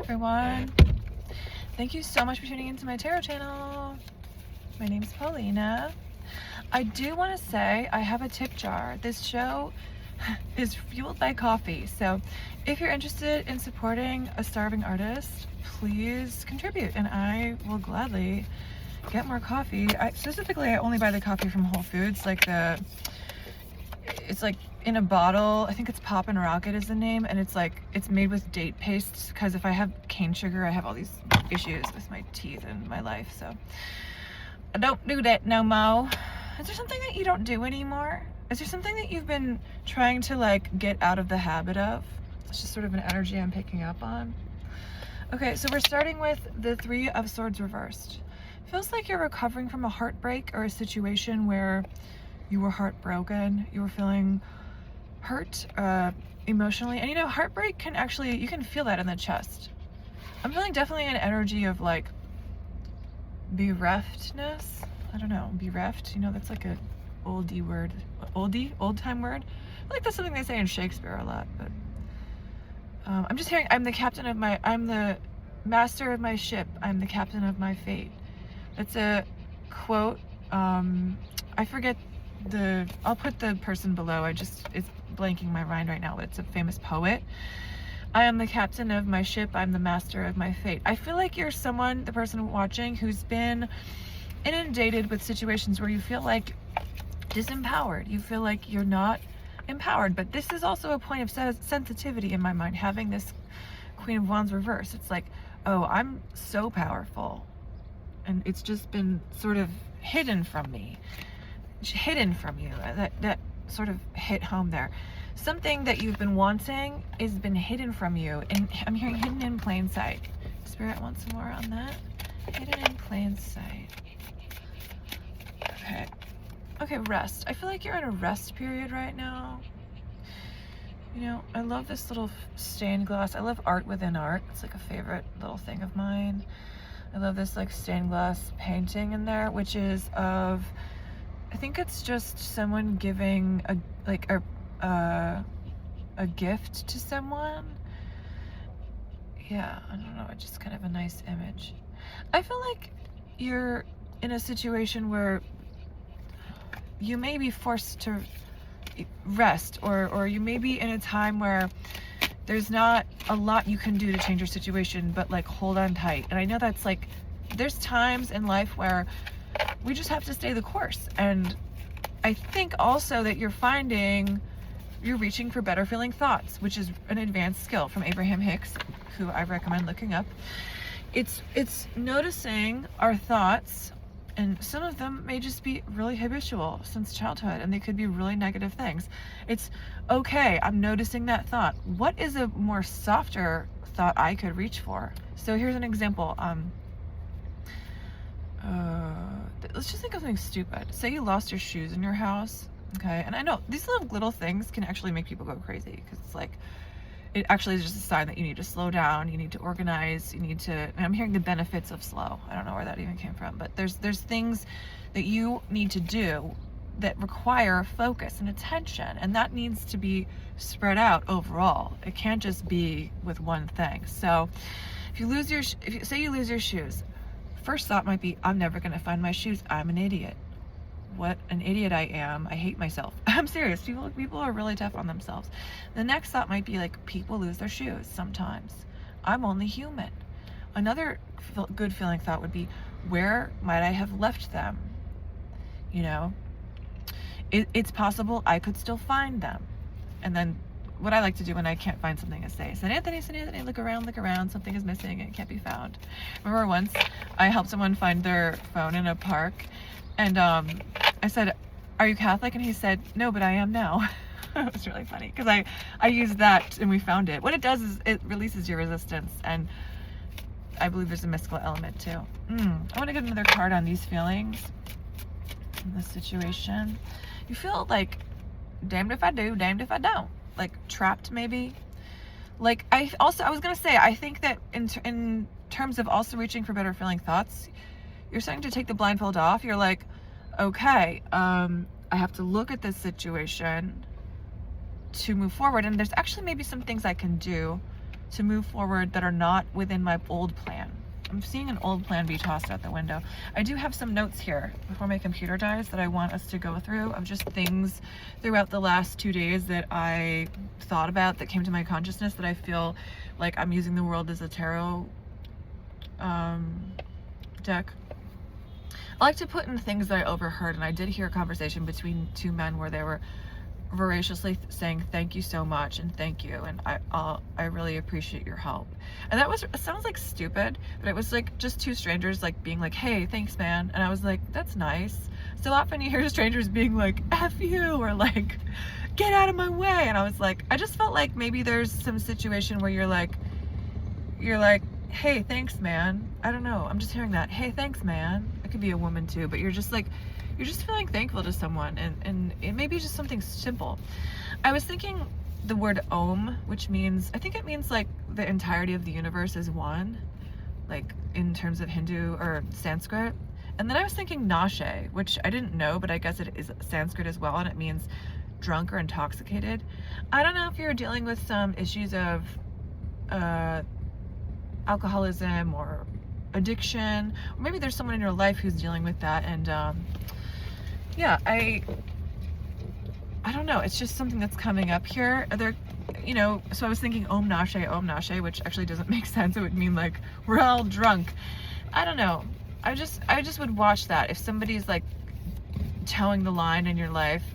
everyone. Thank you so much for tuning into my tarot channel. My name is Paulina. I do want to say I have a tip jar. This show is fueled by coffee, so if you're interested in supporting a starving artist, please contribute and I will gladly get more coffee. I only buy the coffee from Whole Foods, it's like in a bottle. I think it's Poppin' Rocket is the name, and it's made with date paste, because if I have cane sugar, I have all these issues with my teeth and my life, so I don't do that no more. Is there something that you don't do anymore? Is there something that you've been trying to get out of the habit of? It's just sort of an energy I'm picking up on. Okay, so we're starting with the Three of Swords reversed. Feels like you're recovering from a heartbreak or a situation where you were heartbroken, you were feeling hurt emotionally. And heartbreak can actually, you can feel that in the chest. I'm feeling definitely an energy of bereftness. I don't know, bereft, that's like a old time word. I feel like that's something they say in Shakespeare a lot, but I'm just hearing, I'm the master of my ship, I'm the captain of my fate. That's a quote. I forget I'll put the person below. It's blanking my mind right now, but it's a famous poet. I am the captain of my ship, I'm the master of my fate. I feel like you're the person watching, who's been inundated with situations where you feel disempowered. You feel like you're not empowered, but this is also a point of sensitivity in my mind, having this Queen of Wands reverse. It's oh, I'm so powerful, and it's just been sort of hidden from me, hidden from you. That sort of hit home there. Something that you've been wanting has been hidden from you, and I'm hearing hidden in plain sight. Spirit wants some more on that. Hidden in plain sight. Okay, rest. I feel like you're in a rest period right now. I love this little stained glass. I love art within art. It's a favorite little thing of mine. I love this stained glass painting in there, which is of, I think it's just someone giving a gift to someone. Yeah, I don't know, it's just kind of a nice image. I feel like you're in a situation where you may be forced to rest, or you may be in a time where there's not a lot you can do to change your situation, but hold on tight. And I know that's there's times in life where we just have to stay the course. And I think also that you're reaching for better feeling thoughts, which is an advanced skill from Abraham Hicks, who I recommend looking up. It's noticing our thoughts, and some of them may just be really habitual since childhood, and they could be really negative things. It's okay, I'm noticing that thought. What is a more softer thought I could reach for? So here's an example. Let's just think of something stupid. Say you lost your shoes in your house, okay? And I know these little things can actually make people go crazy, because it actually is just a sign that you need to slow down, you need to organize, and I'm hearing the benefits of slow. I don't know where that even came from, but there's things that you need to do that require focus and attention, and that needs to be spread out overall. It can't just be with one thing. So if you say you lose your shoes, first thought might be, I'm never gonna find my shoes, I'm an idiot. What an idiot I am, I hate myself. I'm serious, people are really tough on themselves. The next thought might be people lose their shoes sometimes, I'm only human. Another good feeling thought would be, where might I have left them? It's possible I could still find them. And then what I like to do when I can't find something is say, St. Anthony, look around, something is missing, it can't be found. Remember once I helped someone find their phone in a park, and I said, are you Catholic? And he said, no, but I am now. It was really funny, because I used that and we found it. What it does is it releases your resistance, and I believe there's a mystical element too. I want to get another card on these feelings in this situation. You feel damned if I do, damned if I don't. Trapped maybe. I was gonna say, I think that in terms of also reaching for better feeling thoughts, you're starting to take the blindfold off. You're okay, I have to look at this situation to move forward, and there's actually maybe some things I can do to move forward that are not within my old plan. I'm seeing an old plan be tossed out the window. I do have some notes here before my computer dies that I want us to go through of just things throughout the last 2 days that I thought about, that came to my consciousness, that I feel like I'm using the world as a tarot deck. I like to put in things that I overheard, and I did hear a conversation between two men where they were voraciously saying thank you so much and thank you, and I really appreciate your help. And that was, it sounds like stupid, but it was like just two strangers like being like, hey, thanks man. And I was like, that's nice. So often you hear strangers being like, F you, or like, get out of my way. And I was like, I just felt like maybe there's some situation where you're like, hey, thanks man. I don't know, I'm just hearing that, hey, thanks man. It could be a woman too, but you're just like, you're just feeling thankful to someone, and it may be just something simple. I was thinking the word Om, which means, I think it means like the entirety of the universe is one, like in terms of Hindu or Sanskrit. And then I was thinking Nashe, which I didn't know, but I guess it is Sanskrit as well, and it means drunk or intoxicated. I don't know if you're dealing with some issues of alcoholism or addiction, or maybe there's someone in your life who's dealing with that, and yeah, I don't know, it's just something that's coming up here. There, you know, so I was thinking Om Nashe, which actually doesn't make sense. It would mean like we're all drunk. I don't know. I just would watch that. If somebody's like towing the line in your life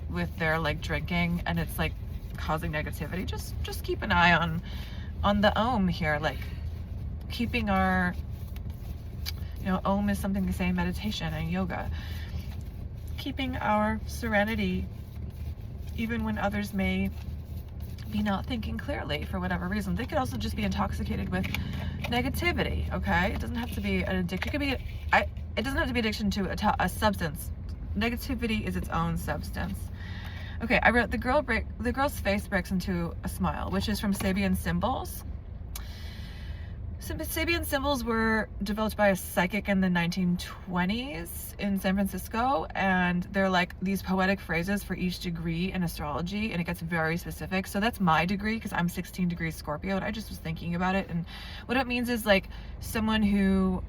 with their like drinking and it's like causing negativity, just keep an eye on the Om here, like keeping our, you know, Om is something they say in meditation and yoga. Keeping our serenity even when others may be not thinking clearly for whatever reason. They could also just be intoxicated with negativity, okay? It doesn't have to be an addiction. It could be, it doesn't have to be addiction to a substance. Negativity is its own substance. Okay, I wrote the girl's face breaks into a smile, which is from Sabian Symbols. Sabian symbols were developed by a psychic in the 1920s in San Francisco, and they're like these poetic phrases for each degree in astrology, and it gets very specific. So that's my degree, because I'm 16 degrees Scorpio, and I just was thinking about it, and what it means is like someone who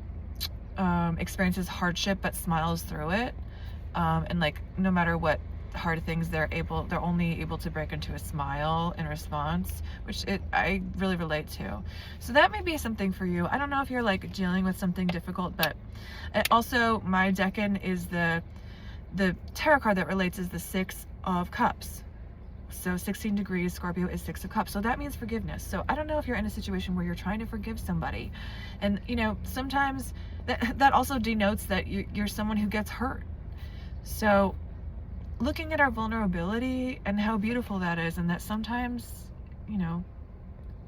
experiences hardship but smiles through it, and like no matter what hard things, they're only able to break into a smile in response, which I really relate to. So that may be something for you. I don't know if you're like dealing with something difficult, but also my decan is the tarot card that relates is the 6 of Cups. So 16 degrees Scorpio is 6 of Cups. So that means forgiveness. So I don't know if you're in a situation where you're trying to forgive somebody, and you know, sometimes that also denotes that you're someone who gets hurt. So looking at our vulnerability and how beautiful that is, and that sometimes, you know,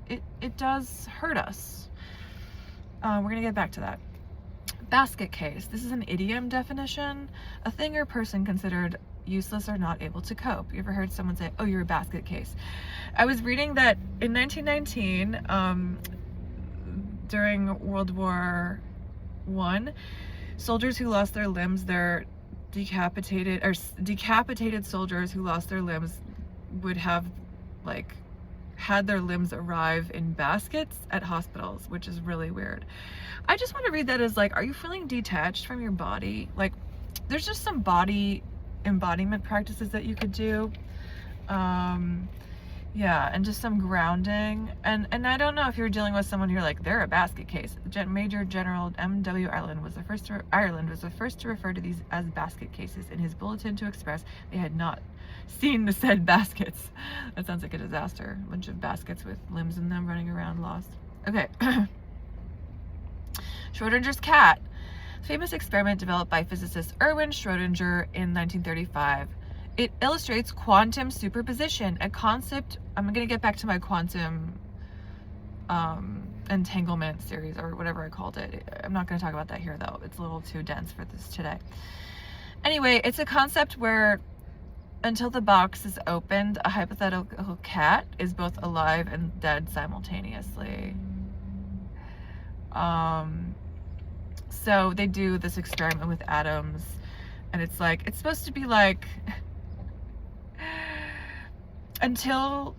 it does hurt us. We're gonna get back to that. Basket case. This is an idiom definition. A thing or person considered useless or not able to cope. You ever heard someone say, oh, you're a basket case? I was reading that in 1919, during World War I, soldiers who lost their limbs, decapitated soldiers who lost their limbs would have like had their limbs arrive in baskets at hospitals, which is really weird. I just want to read that as like, are you feeling detached from your body? Like, there's just some body embodiment practices that you could do. Yeah, and just some grounding. And I don't know if you're dealing with someone who're like, they're a basket case. Major General M.W. Ireland was the first to refer to these as basket cases in his bulletin to express they had not seen the said baskets. That sounds like a disaster. A bunch of baskets with limbs in them running around lost. Okay. Schrodinger's cat. Famous experiment developed by physicist Erwin Schrödinger in 1935. It illustrates quantum superposition, a concept. I'm going to get back to my quantum entanglement series, or whatever I called it. I'm not going to talk about that here, though. It's a little too dense for this today. Anyway, it's a concept where until the box is opened, a hypothetical cat is both alive and dead simultaneously. So they do this experiment with atoms, and it's like, it's supposed to be like, until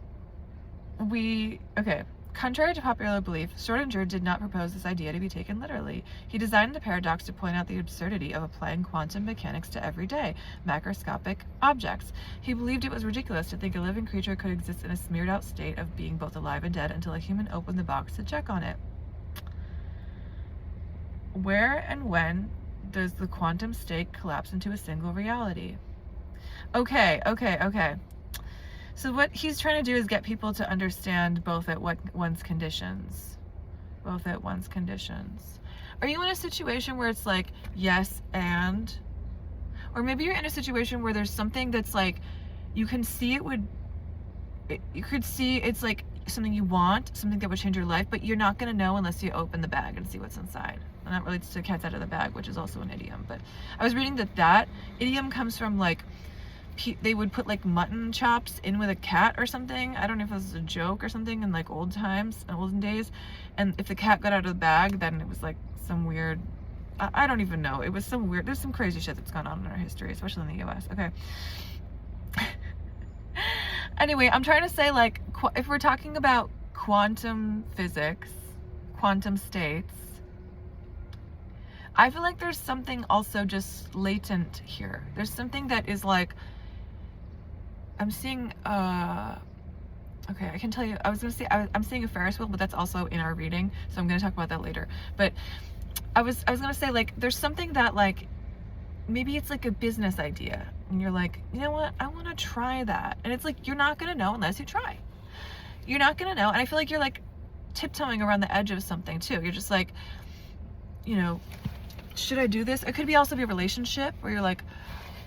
we, okay, Contrary to popular belief, Schrödinger did not propose this idea to be taken literally. He designed the paradox to point out the absurdity of applying quantum mechanics to everyday, macroscopic objects. He believed it was ridiculous to think a living creature could exist in a smeared out state of being both alive and dead until a human opened the box to check on it. Where and when does the quantum state collapse into a single reality? Okay. So what he's trying to do is get people to understand both at one's conditions. Both at one's conditions. Are you in a situation where it's like, yes, and? Or maybe you're in a situation where there's something that's like, you can see you could see it's like something you want, something that would change your life, but you're not going to know unless you open the bag and see what's inside. And that relates to cat's out of the bag, which is also an idiom. But I was reading that idiom comes from like, they would put like mutton chops in with a cat or something. I don't know if this is a joke or something in like old times, in olden days. And if the cat got out of the bag, then it was like some weird, I don't even know. It was some weird, there's some crazy shit that's gone on in our history, especially in the US. Okay. Anyway, I'm trying to say like, if we're talking about quantum physics, quantum states, I feel like there's something also just latent here. There's something that is like, I'm seeing, okay, I can tell you, I was going to say, I'm seeing a Ferris wheel, but that's also in our reading, so I'm going to talk about that later. But I was going to say, like, there's something that, like, maybe it's like a business idea, and you're like, you know what, I want to try that. And it's like, you're not going to know unless you try. You're not going to know, and I feel like you're, like, tiptoeing around the edge of something, too. You're just like, you know, should I do this? It could also be a relationship where you're like,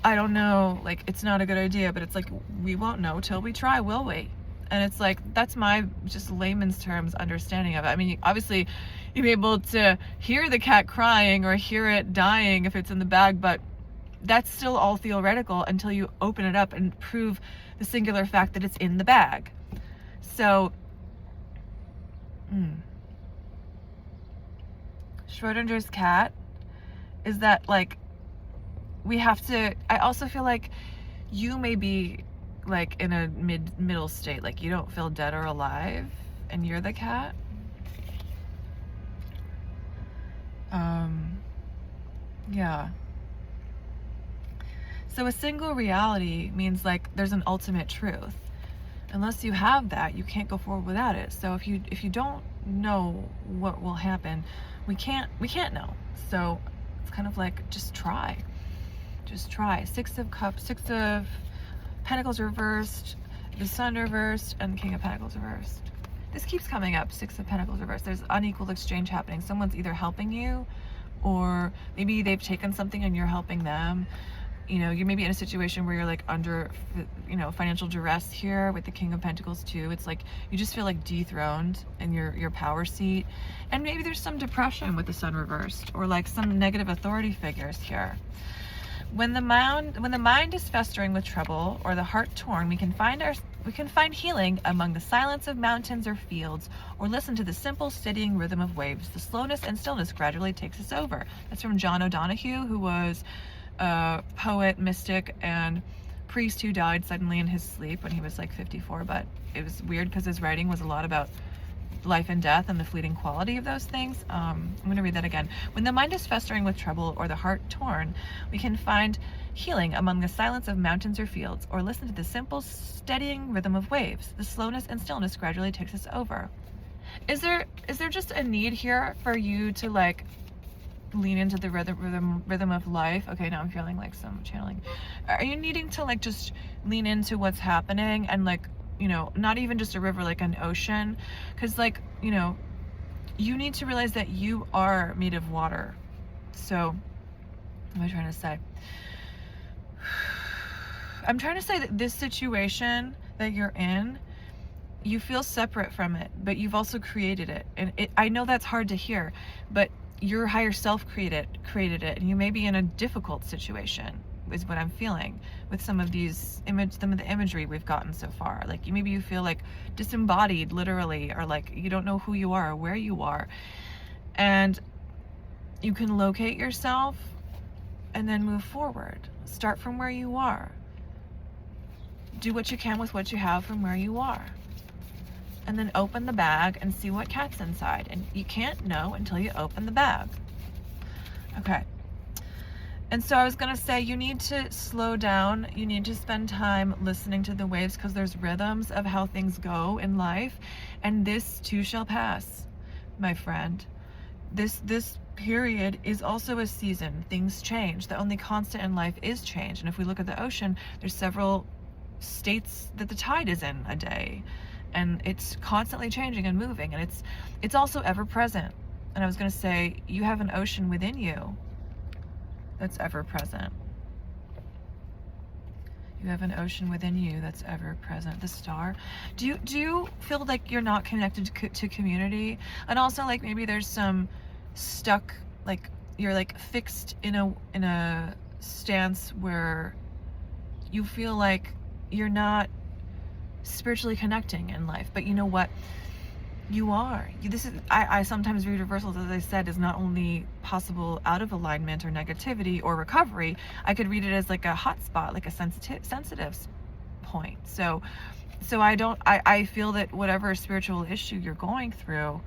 I don't know, like, it's not a good idea, but it's like, we won't know till we try, will we? And it's like, that's my just layman's terms understanding of it. I mean, obviously, you'll be able to hear the cat crying or hear it dying if it's in the bag, but that's still all theoretical until you open it up and prove the singular fact that it's in the bag. So, Schrödinger's cat is that, like, we have to, I also feel like you may be like in a middle state, like you don't feel dead or alive and you're the cat. Yeah. So a single reality means like there's an ultimate truth. Unless you have that, you can't go forward without it. So if you don't know what will happen, we can't know. So it's kind of like, just try. Just try. Six of Pentacles reversed, the Sun reversed, and King of Pentacles reversed. This keeps coming up, Six of Pentacles reversed. There's unequal exchange happening. Someone's either helping you, or maybe they've taken something and you're helping them. You know, you may be in a situation where you're like under, you know, financial duress here with the King of Pentacles too. It's like you just feel like dethroned in your power seat. And maybe there's some depression with the Sun reversed, or like some negative authority figures here. When the mind is festering with trouble or the heart torn, we can find healing among the silence of mountains or fields, or listen to the simple, steadying rhythm of waves. The slowness and stillness gradually takes us over. That's from John O'Donohue, who was a poet, mystic, and priest who died suddenly in his sleep when he was like 54. But it was weird because his writing was a lot about life and death and the fleeting quality of those things. I'm going to read that again. When the mind is festering with trouble or the heart torn, we can find healing among the silence of mountains or fields, or listen to the simple, steadying rhythm of waves. The slowness and stillness gradually takes us over. Is there just a need here for you to like lean into the rhythm of life? Okay, now I'm feeling like some channeling. Are you needing to like just lean into what's happening and like, you know, not even just a river, like an ocean? Because like, you know, you need to realize that you are made of water. So what am I trying to say? I'm trying to say that this situation that you're in, you feel separate from it, but you've also created it. And I know that's hard to hear, but your higher self created it, and you may be in a difficult situation, is what I'm feeling with some of the imagery we've gotten so far. Like maybe you feel like disembodied, literally, or like you don't know who you are or where you are, and you can locate yourself and then move forward. Start from where you are. Do what you can with what you have from where you are. and then open the bag and see what cat's inside. And you can't know until you open the bag. Okay. And so I was going to say, you need to slow down. You need to spend time listening to the waves, because there's rhythms of how things go in life. And this too shall pass, my friend. This period is also a season. Things change. The only constant in life is change. And if we look at the ocean, there's several states that the tide is in a day. And it's constantly changing and moving. And it's also ever present. And I was going to say, you have an ocean within you that's ever present. You have an ocean within you that's ever present. The star. Do you feel like you're not connected to community? And also, like, maybe there's some stuck, like you're like fixed in a stance where you feel like you're not spiritually connecting in life. But you know what? You are. I sometimes read reversals, as I said, is not only possible out of alignment or negativity or recovery. I could read it as like a hot spot, like a sensitive point. So I feel that whatever spiritual issue you're going through,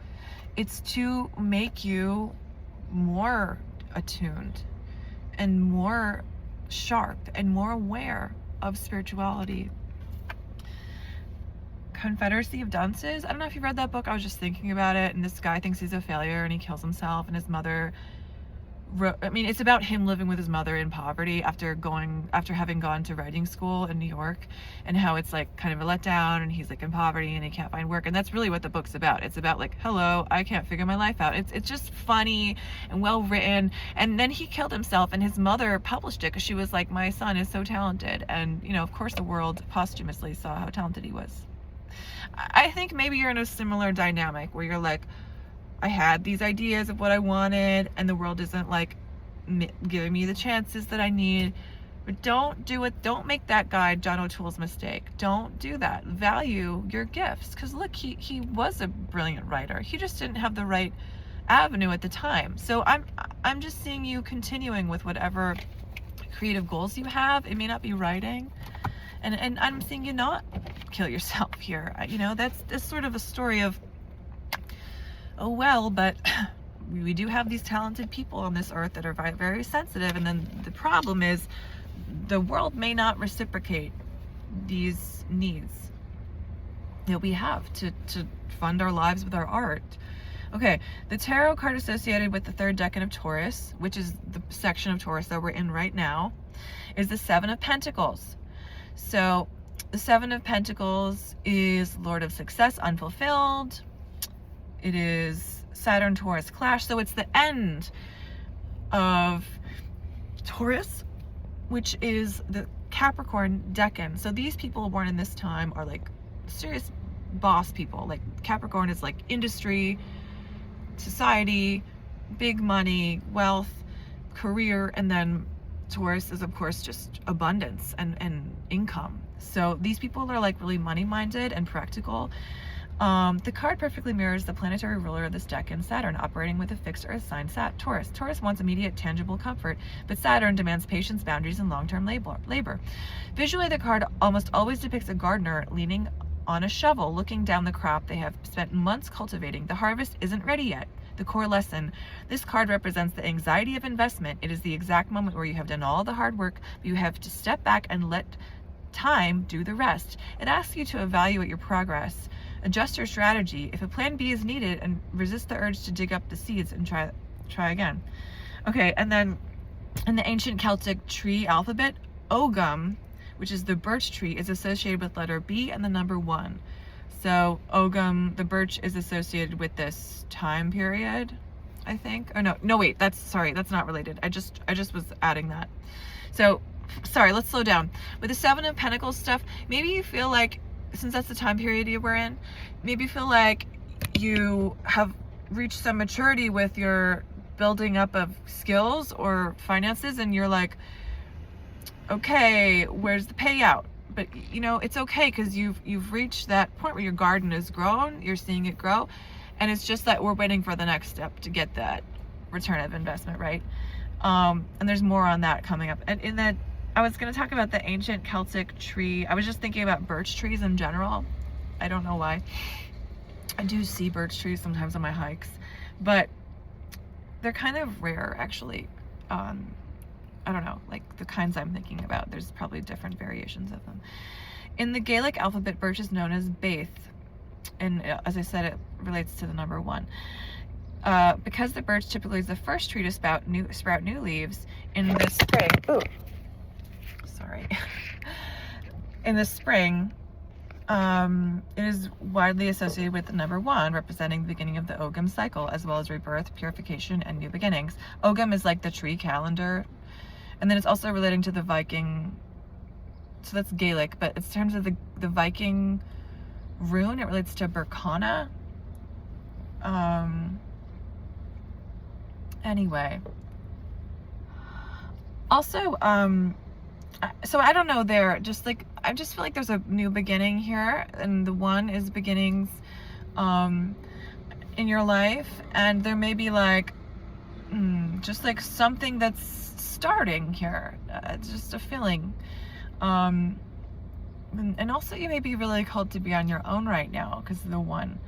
it's to make you more attuned and more sharp and more aware of spirituality. Confederacy of Dunces. I don't know if you read that book. I was just thinking about it, and this guy thinks he's a failure and he kills himself, and his mother it's about him living with his mother in poverty after having gone to writing school in New York, and how it's like kind of a letdown, and he's like in poverty and he can't find work. And that's really what the book's about. It's about like, hello, I can't figure my life out. It's just funny and well written. And then he killed himself, and his mother published it because she was like, my son is so talented. And of course the world posthumously saw how talented he was. I think maybe you're in a similar dynamic where you're like, I had these ideas of what I wanted, and the world isn't like giving me the chances that I need. But don't do it. Don't make that guy John O'Toole's mistake. Don't do that. Value your gifts, because look, he was a brilliant writer. He just didn't have the right avenue at the time. So I'm just seeing you continuing with whatever creative goals you have. It may not be writing, and I'm seeing you not kill yourself here. That's sort of a story of, oh well, but we do have these talented people on this earth that are very, very sensitive, and then the problem is the world may not reciprocate these needs that we have to fund our lives with our art. Okay, the tarot card associated with the third decan of Taurus, which is the section of Taurus that we're in right now, is the Seven of Pentacles. So the Seven of Pentacles is Lord of Success Unfulfilled. It is Saturn Taurus clash. So it's the end of Taurus, which is the Capricorn decan. So these people born in this time are like serious boss people. Like Capricorn is like industry, society, big money, wealth, career, and then Taurus is of course just abundance and income. So these people are like really money minded and practical. The card perfectly mirrors the planetary ruler of this decan, Saturn, operating with a fixed earth sign, Taurus. Taurus wants immediate tangible comfort, but Saturn demands patience, boundaries, and long-term labor. Visually, the card almost always depicts a gardener leaning on a shovel, looking down the crop they have spent months cultivating. The harvest isn't ready yet. The core lesson. This card represents the anxiety of investment. It is the exact moment where you have done all the hard work, but you have to step back and let time do the rest. It asks you to evaluate your progress, adjust your strategy if a plan B is needed, and resist the urge to dig up the seeds and try again. Okay, and then in the ancient Celtic tree alphabet, Ogham, which is the birch tree, is associated with letter B and the number 1. So Ogham, the birch, is associated with this time period, I think. Oh no wait, that's not related. I just was adding that. So sorry, let's slow down. With the Seven of Pentacles stuff, maybe you feel like, since that's the time period you were in, maybe you feel like you have reached some maturity with your building up of skills or finances, and you're like, okay, where's the payout? But it's okay, because you've reached that point where your garden has grown, you're seeing it grow, and it's just that we're waiting for the next step to get that return of investment, right? And there's more on that coming up. And in that, I was going to talk about the ancient Celtic tree. I was just thinking about birch trees in general. I don't know why. I do see birch trees sometimes on my hikes, but they're kind of rare, actually. I don't know, like the kinds I'm thinking about. There's probably different variations of them. In the Gaelic alphabet, birch is known as Beith, and as I said, it relates to the number 1. Because the birch typically is the first tree to sprout new leaves in the spring. Ooh, sorry. In the spring, it is widely associated with the number 1, representing the beginning of the Ogham cycle, as well as rebirth, purification, and new beginnings. Ogham is like the tree calendar, and then it's also relating to the Viking. So that's Gaelic, but in terms of the Viking rune, it relates to Berkana. Anyway. Also, so I don't know there, just like, I just feel like there's a new beginning here, and the 1 is beginnings, in your life, and there may be like, just like something that's starting here, just a feeling, and also you may be really called to be on your own right now, because of the 1.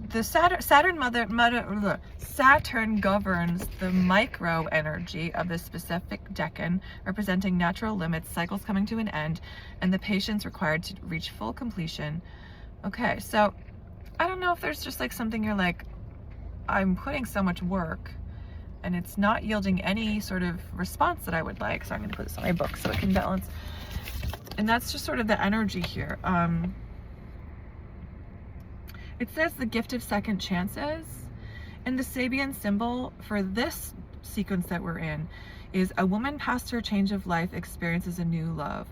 The Saturn governs the micro energy of the specific decan, representing natural limits, cycles coming to an end, and the patience required to reach full completion. Okay, so I don't know if there's just like something you're like, I'm putting so much work and it's not yielding any sort of response that I would like, so I'm going to put this on my book so it can balance. And that's just sort of the energy here. It says the gift of second chances, and the Sabian symbol for this sequence that we're in is a woman past her change of life experiences a new love,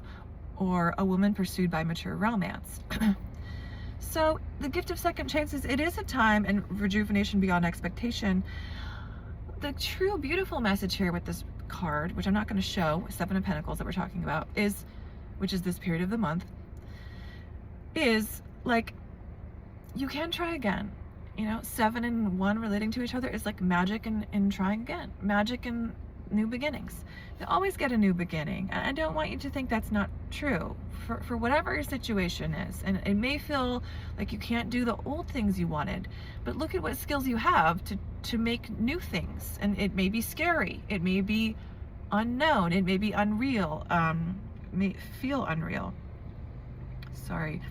or a woman pursued by mature romance. So the gift of second chances, it is a time and rejuvenation beyond expectation. The true beautiful message here with this card, which I'm not going to show, 7 of Pentacles that we're talking about, is, which is this period of the month, is like, you can try again. You know, 7 and 1 relating to each other is like magic and trying again. Magic and new beginnings. You always get a new beginning. And I don't want you to think that's not true for whatever your situation is. And it may feel like you can't do the old things you wanted, but look at what skills you have to make new things. And it may be scary. It may be unknown. It may be unreal. May feel unreal. Sorry.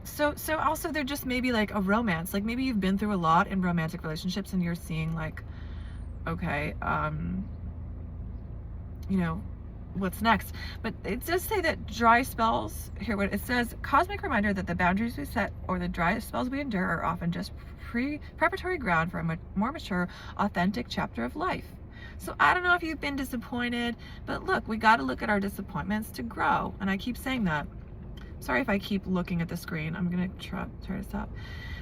So also there just may be like a romance, like maybe you've been through a lot in romantic relationships and you're seeing like, okay, you know, what's next? But it does say that dry spells, here what it says, cosmic reminder that the boundaries we set or the dry spells we endure are often just preparatory ground for a more mature, authentic chapter of life. So I don't know if you've been disappointed, but look, we got to look at our disappointments to grow. And I keep saying that. Sorry if I keep looking at the screen. I'm gonna try to stop.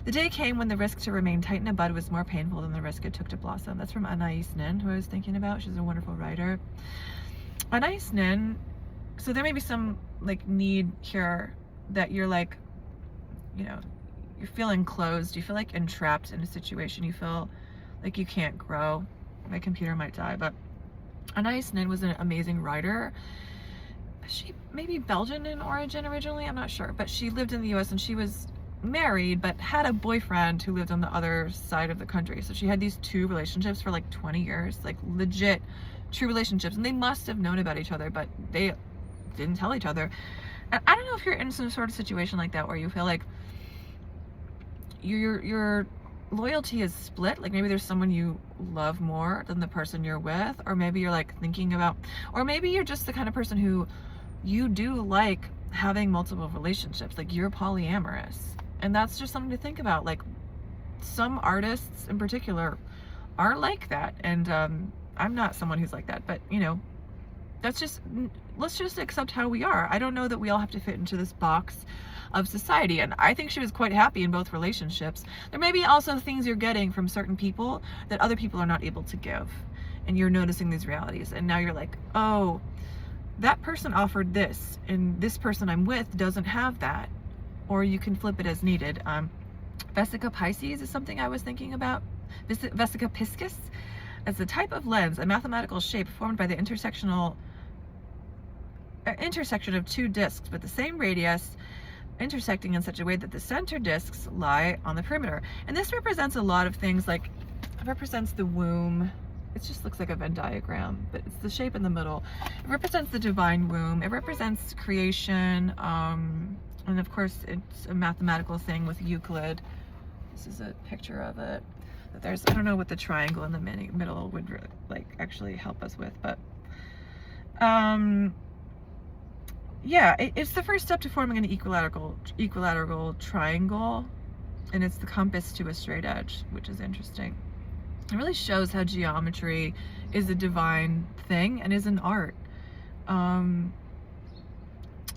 The day came when the risk to remain tight in a bud was more painful than the risk it took to blossom. That's from Anais Nin, who I was thinking about. She's a wonderful writer. Anais Nin, so there may be some like need here that you're like, you know, you're feeling closed. You feel like entrapped in a situation. You feel like you can't grow. My computer might die, but Anais Nin was an amazing writer. She may be Belgian in origin originally, I'm not sure, but she lived in the US and she was married but had a boyfriend who lived on the other side of the country. So she had these 2 relationships for like 20 years, like legit true relationships, and they must have known about each other, but they didn't tell each other. And I don't know if you're in some sort of situation like that where you feel like your loyalty is split, like maybe there's someone you love more than the person you're with, or maybe you're like thinking about, or maybe you're just the kind of person who you do like having multiple relationships, like you're polyamorous, and that's just something to think about. Like some artists in particular are like that, and I'm not someone who's like that, but you know, that's just, let's just accept how we are. I don't know that we all have to fit into this box of society, and I think she was quite happy in both relationships. There may be also things you're getting from certain people that other people are not able to give, and you're noticing these realities, and now you're like, oh, that person offered this, and this person I'm with doesn't have that. Or you can flip it as needed. Vesica Pisces is something I was thinking about. Vesica Piscis as a type of lens, a mathematical shape formed by the intersection of 2 discs with the same radius intersecting in such a way that the center discs lie on the perimeter. And this represents a lot of things, like it represents the womb. It just looks like a Venn diagram, but it's the shape in the middle. It represents the divine womb. It represents creation. And of course, it's a mathematical thing with Euclid. This is a picture of it. There's, I don't know what the triangle in the middle would like actually help us with, but yeah, it's the first step to forming an equilateral triangle, and it's the compass to a straight edge, which is interesting. It really shows how geometry is a divine thing and is an art.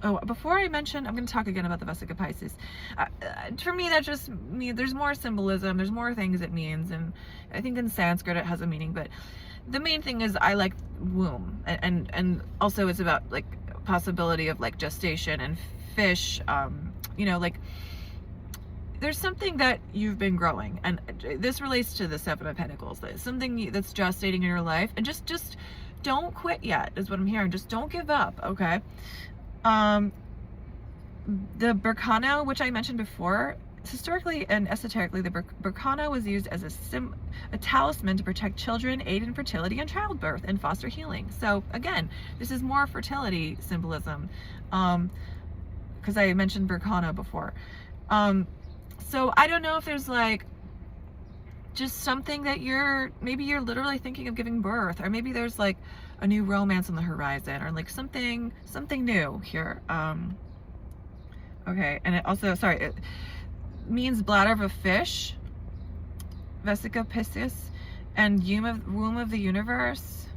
Oh, before I mention, I'm going to talk again about the Vesica Piscis. For me, that just means there's more symbolism, there's more things it means, and I think in Sanskrit it has a meaning, but the main thing is I like womb, and also it's about like possibility of like gestation and fish, you know, like there's something that you've been growing, and this relates to the Seven of Pentacles. There's something that's gestating in your life, and just don't quit yet is what I'm hearing. Just don't give up, okay? The Berkana, which I mentioned before, historically and esoterically, the Berkana was used as a talisman to protect children, aid in fertility and childbirth, and foster healing. So again, this is more fertility symbolism, because I mentioned Berkana before. So I don't know if there's like just something that maybe you're literally thinking of giving birth, or maybe there's like a new romance on the horizon, or like something new here. Okay, and it also, sorry, it means bladder of a fish, Vesica Piscis, and womb of the universe,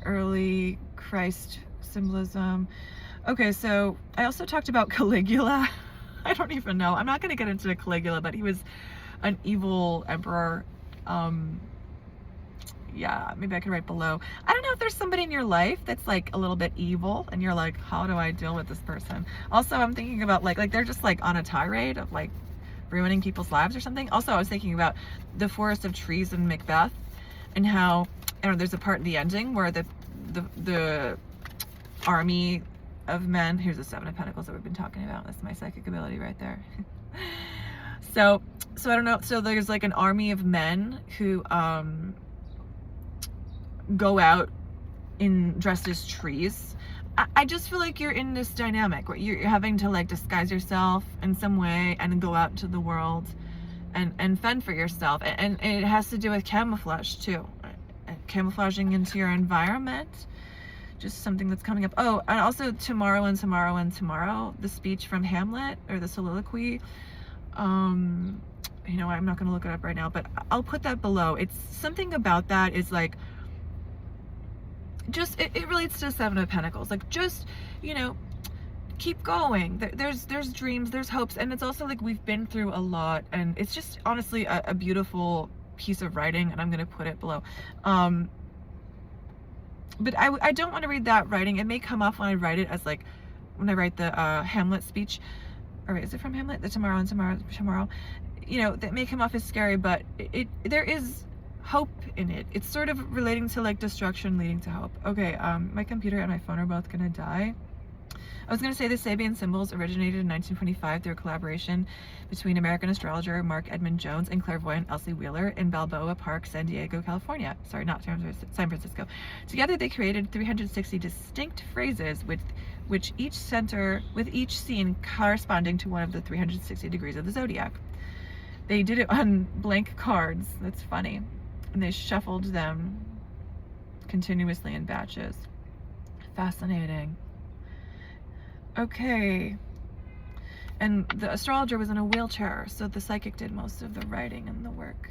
early Christ symbolism. Okay, so I also talked about Caligula. I don't even know. I'm not going to get into Caligula, but he was an evil emperor. Yeah, maybe I could write below. I don't know if there's somebody in your life that's like a little bit evil, and you're like, how do I deal with this person? Also, I'm thinking about like they're just like on a tirade of like ruining people's lives or something. Also, I was thinking about the Forest of Trees in Macbeth, and how, I don't know, there's a part in the ending where the army of men, here's the Seven of Pentacles that we've been talking about. That's my psychic ability right there. So I don't know. So there's like an army of men who go out dressed as trees. I just feel like you're in this dynamic where you're having to like disguise yourself in some way and go out into the world and fend for yourself. And it has to do with camouflage too. Camouflaging into your environment. Just something that's coming up. Oh, and also tomorrow, the speech from Hamlet, or the soliloquy. You know, I'm not going to look it up right now, but I'll put that below. It's something about that is like, just, it relates to Seven of Pentacles. Like, just, you know, keep going. There's dreams, there's hopes, and it's also like we've been through a lot, and it's just honestly a beautiful piece of writing, and I'm going to put it below. But I don't want to read that writing. It may come off when I write it as like, when I write the Hamlet speech, or is it from Hamlet? The tomorrow. You know, that may come off as scary, but there is hope in it. It's sort of relating to like destruction leading to hope. Okay, my computer and my phone are both gonna die. I was going to say the Sabian symbols originated in 1925 through a collaboration between American astrologer Mark Edmund Jones and clairvoyant Elsie Wheeler in Balboa Park, San Diego, California. Sorry, not San Francisco. Together they created 360 distinct phrases with each scene corresponding to one of the 360 degrees of the zodiac. They did it on blank cards. That's funny. And they shuffled them continuously in batches. Fascinating. Okay, and the astrologer was in a wheelchair, so the psychic did most of the writing and the work.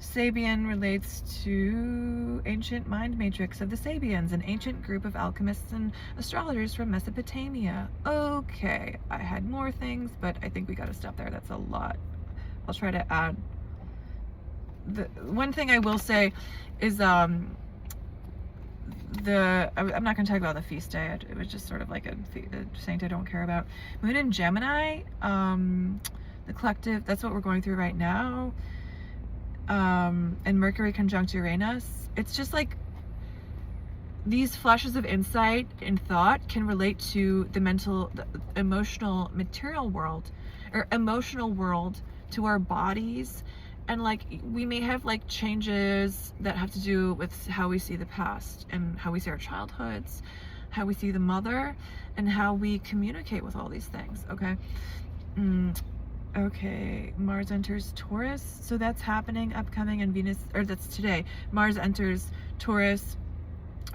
Sabian relates to ancient mind matrix of the Sabians, an ancient group of alchemists and astrologers from Mesopotamia. Okay, I had more things, but I think we gotta stop there. That's a lot. I'll try to add. The one thing I will say is I'm not going to talk about the feast day. It was just sort of like a saint I don't care about. Moon in Gemini, the collective, that's what we're going through right now. And Mercury conjunct Uranus. It's just like these flashes of insight and thought can relate to the mental, the emotional, material world, or emotional world, to our bodies. And like, we may have like changes that have to do with how we see the past and how we see our childhoods, how we see the mother, and how we communicate with all these things. Okay. Okay, Mars enters Taurus, so that's happening, upcoming, and Venus, or that's today. Mars enters Taurus.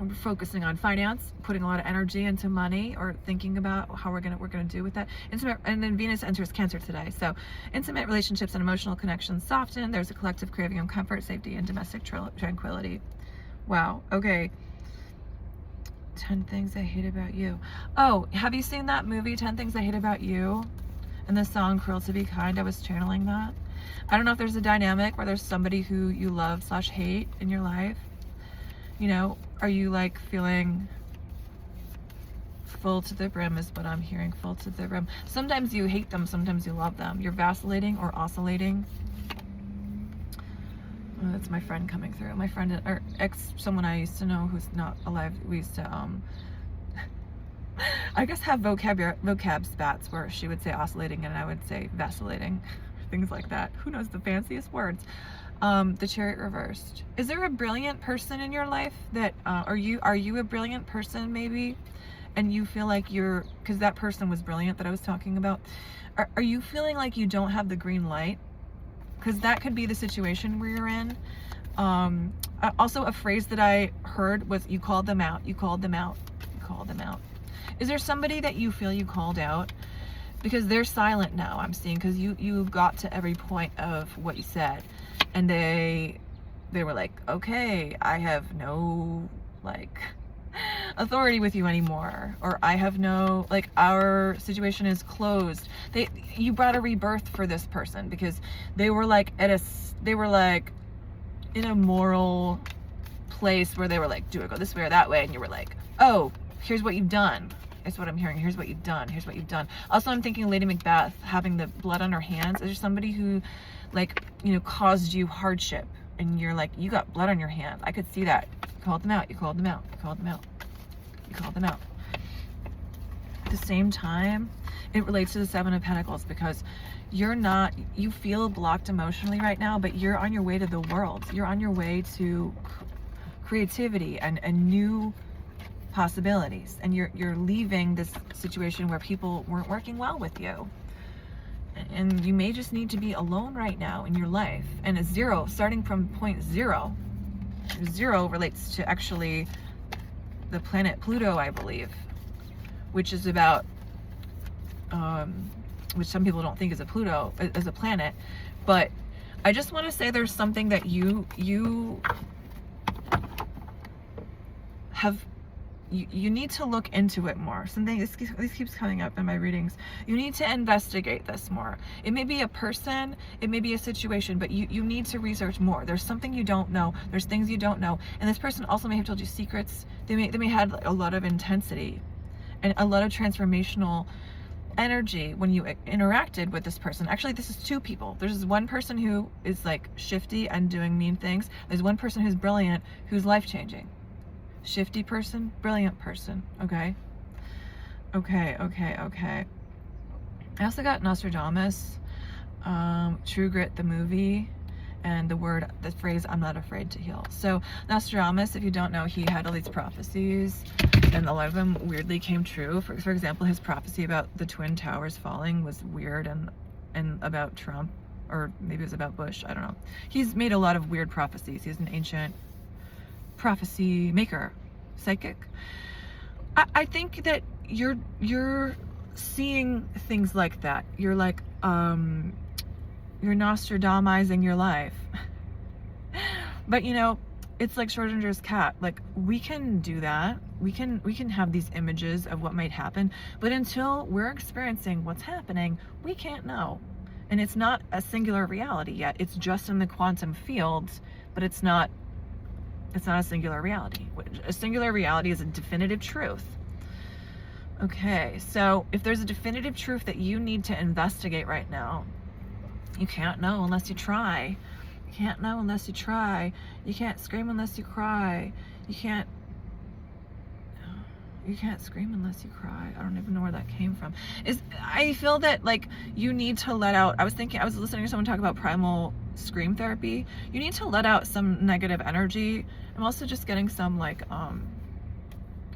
We're focusing on finance, putting a lot of energy into money, or thinking about how we're gonna do with that. Intimate, and then Venus enters Cancer today. So intimate relationships and emotional connections soften. There's a collective craving of comfort, safety, and domestic tranquility. Wow. Okay. 10 Things I Hate About You. Oh, have you seen that movie, 10 Things I Hate About You? And the song Cruel to Be Kind, I was channeling that. I don't know if there's a dynamic where there's somebody who you love / hate in your life. You know, are you like feeling full to the brim is what I'm hearing, full to the brim. Sometimes you hate them, sometimes you love them. You're vacillating or oscillating. Oh, that's my friend coming through. My friend, or someone I used to know who's not alive. We used to, I guess have vocab spats where she would say oscillating and I would say vacillating, things like that. Who knows the fanciest words? The Chariot reversed. Is there a brilliant person in your life that, are you a brilliant person maybe? And you feel like because that person was brilliant that I was talking about. Are you feeling like you don't have the green light? Because that could be the situation where you're in. Also, a phrase that I heard was, you called them out, you called them out, you called them out. Is there somebody that you feel you called out? Because they're silent now, I'm seeing, because you got to every point of what you said. And they were like, okay, I have no, like, authority with you anymore. Or I have no, like, our situation is closed. You brought a rebirth for this person, because they were like, they were like in a moral place where they were like, do I go this way or that way? And you were like, oh, here's what you've done. It's what I'm hearing. Here's what you've done. Here's what you've done. Also, I'm thinking Lady Macbeth having the blood on her hands. Is there somebody who, like, you know, caused you hardship and you're like, you got blood on your hands? I could see that. You called them out. You called them out. You called them out. You called them out. At the same time, it relates to the Seven of Pentacles, because you feel blocked emotionally right now, but you're on your way to the world. You're on your way to creativity and new possibilities, and you're leaving this situation where people weren't working well with you, and you may just need to be alone right now in your life. And a zero, starting from point zero relates to actually the planet Pluto, I believe, which is about which some people don't think is a Pluto as a planet. But I just want to say there's something that you have. You need to look into it more. Something, this keeps coming up in my readings. You need to investigate this more. It may be a person, it may be a situation, but you need to research more. There's something you don't know. There's things you don't know. And this person also may have told you secrets. They may have a lot of intensity and a lot of transformational energy when you interacted with this person. Actually, this is two people. There's one person who is like shifty and doing mean things. There's one person who's brilliant, who's life-changing. Shifty person, brilliant person. Okay. I also got Nostradamus, True Grit, the movie, and the phrase, I'm not afraid to heal. So Nostradamus, if you don't know, he had all these prophecies, and a lot of them weirdly came true. For example, his prophecy about the Twin Towers falling was weird, and about Trump, or maybe it was about Bush, I don't know. He's made a lot of weird prophecies. He's an ancient prophecy maker, psychic. I think that you're seeing things like that. You're like, you're Nostradamizing your life. But you know, it's like Schrodinger's cat. Like, we can do that. We can have these images of what might happen, but until we're experiencing what's happening, we can't know. And it's not a singular reality yet. It's just in the quantum field, but it's not a singular reality. A singular reality is a definitive truth. Okay, so if there's a definitive truth that you need to investigate right now, you can't know unless you try. You can't know unless you try. You can't scream unless you cry. You can't You can't scream unless you cry. I don't even know where that came from. I feel that like you need to let out. I was listening to someone talk about primal scream therapy. You need to let out some negative energy. I'm also just getting some like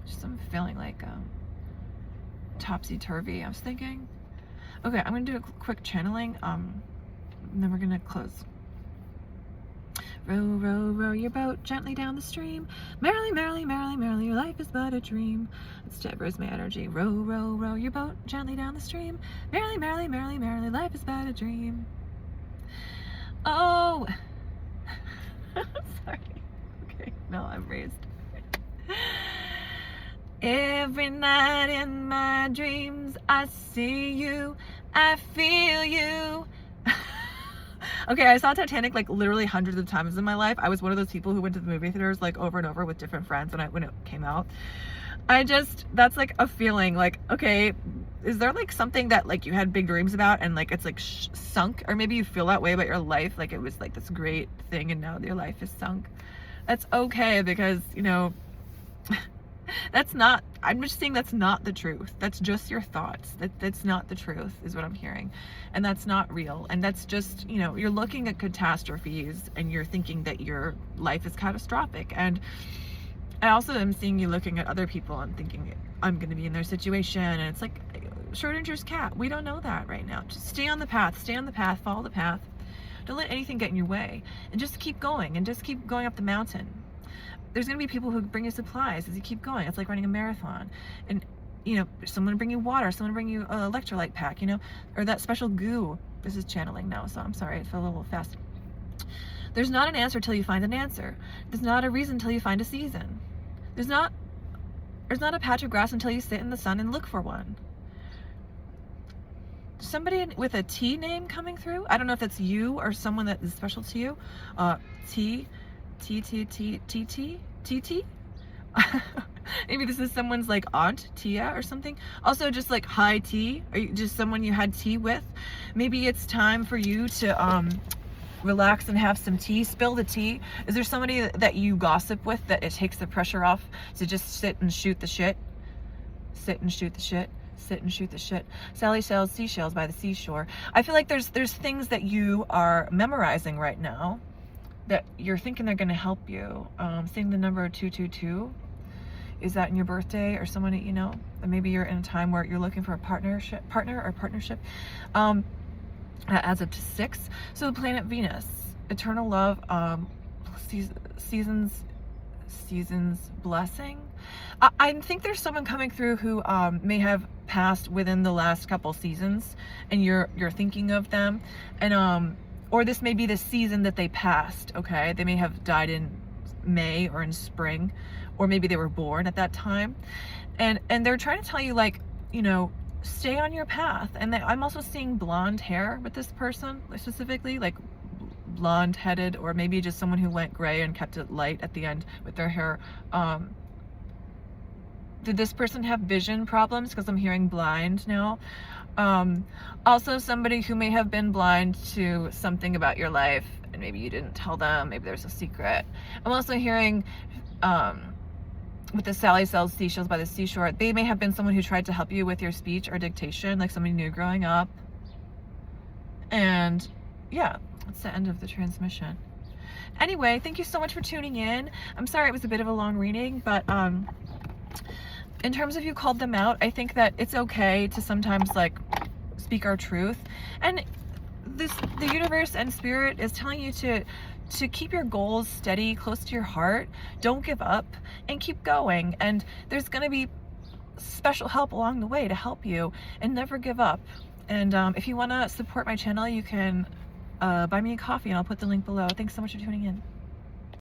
just some feeling like topsy-turvy. I was thinking, okay, I'm gonna do a quick channeling, and then we're gonna close. Row, row, row your boat gently down the stream. Merrily, merrily, merrily, merrily, your life is but a dream. It's Deborah's my energy. Row, row, row your boat gently down the stream. Merrily, merrily, merrily, merrily, life is but a dream. Oh, sorry. Okay, no, I'm raised. Every night in my dreams, I see you, I feel you. Okay, I saw Titanic like literally hundreds of times in my life. I was one of those people who went to the movie theaters like over and over with different friends when it came out. That's like a feeling like, okay, is there like something that like you had big dreams about and like it's like sunk, or maybe you feel that way about your life, like it was like this great thing and now your life is sunk. That's okay, because you know, I'm just saying that's not the truth. That's just your thoughts. That's not the truth is what I'm hearing. And that's not real. And that's just, you know, you're looking at catastrophes and you're thinking that your life is catastrophic. And I also am seeing you looking at other people and thinking, I'm going to be in their situation. And it's like Schrodinger's cat. We don't know that right now. Just stay on the path, follow the path. Don't let anything get in your way, and just keep going up the mountain. There's going to be people who bring you supplies as you keep going. It's like running a marathon. And, you know, someone will bring you water, someone will bring you an electrolyte pack, you know, or that special goo. This is channeling now, so I'm sorry, it fell a little fast. There's not an answer till you find an answer. There's not a reason till you find a season. There's not a patch of grass until you sit in the sun and look for one. Somebody with a T name coming through. I don't know if that's you or someone that is special to you. T. Maybe this is someone's like aunt Tia or something. Also just like hi T, or just someone you had tea with. Maybe it's time for you to relax and have some tea. Spill the tea. Is there somebody that you gossip with that it takes the pressure off to just sit and shoot the shit? Sit and shoot the shit. Sit and shoot the shit. Sally sells seashells by the seashore. I feel like there's things that you are memorizing right now that you're thinking they're going to help you. Seeing the number 222, is that in your birthday or someone that you know? And maybe you're in a time where you're looking for a partner. That adds up to 6. So the planet Venus, eternal love, seasons blessing. I think there's someone coming through who may have passed within the last couple seasons, and you're thinking of them, and or this may be the season that they passed, okay? They may have died in May or in spring, or maybe they were born at that time. And they're trying to tell you, like, you know, stay on your path. And I'm also seeing blonde hair with this person, specifically, like blonde-headed, or maybe just someone who went gray and kept it light at the end with their hair. Did this person have vision problems? Because I'm hearing blind now. Also somebody who may have been blind to something about your life and maybe you didn't tell them, maybe there's a secret. I'm also hearing with the Sally sells seashells by the seashore, they may have been someone who tried to help you with your speech or dictation, like somebody new growing up. And yeah, that's the end of the transmission. Anyway, thank you so much for tuning in. I'm sorry it was a bit of a long reading, but in terms of you called them out, I think that it's okay to sometimes like speak our truth. And the universe and spirit is telling you to keep your goals steady, close to your heart. Don't give up and keep going. And there's going to be special help along the way to help you, and never give up. And if you want to support my channel, you can buy me a coffee, and I'll put the link below. Thanks so much for tuning in.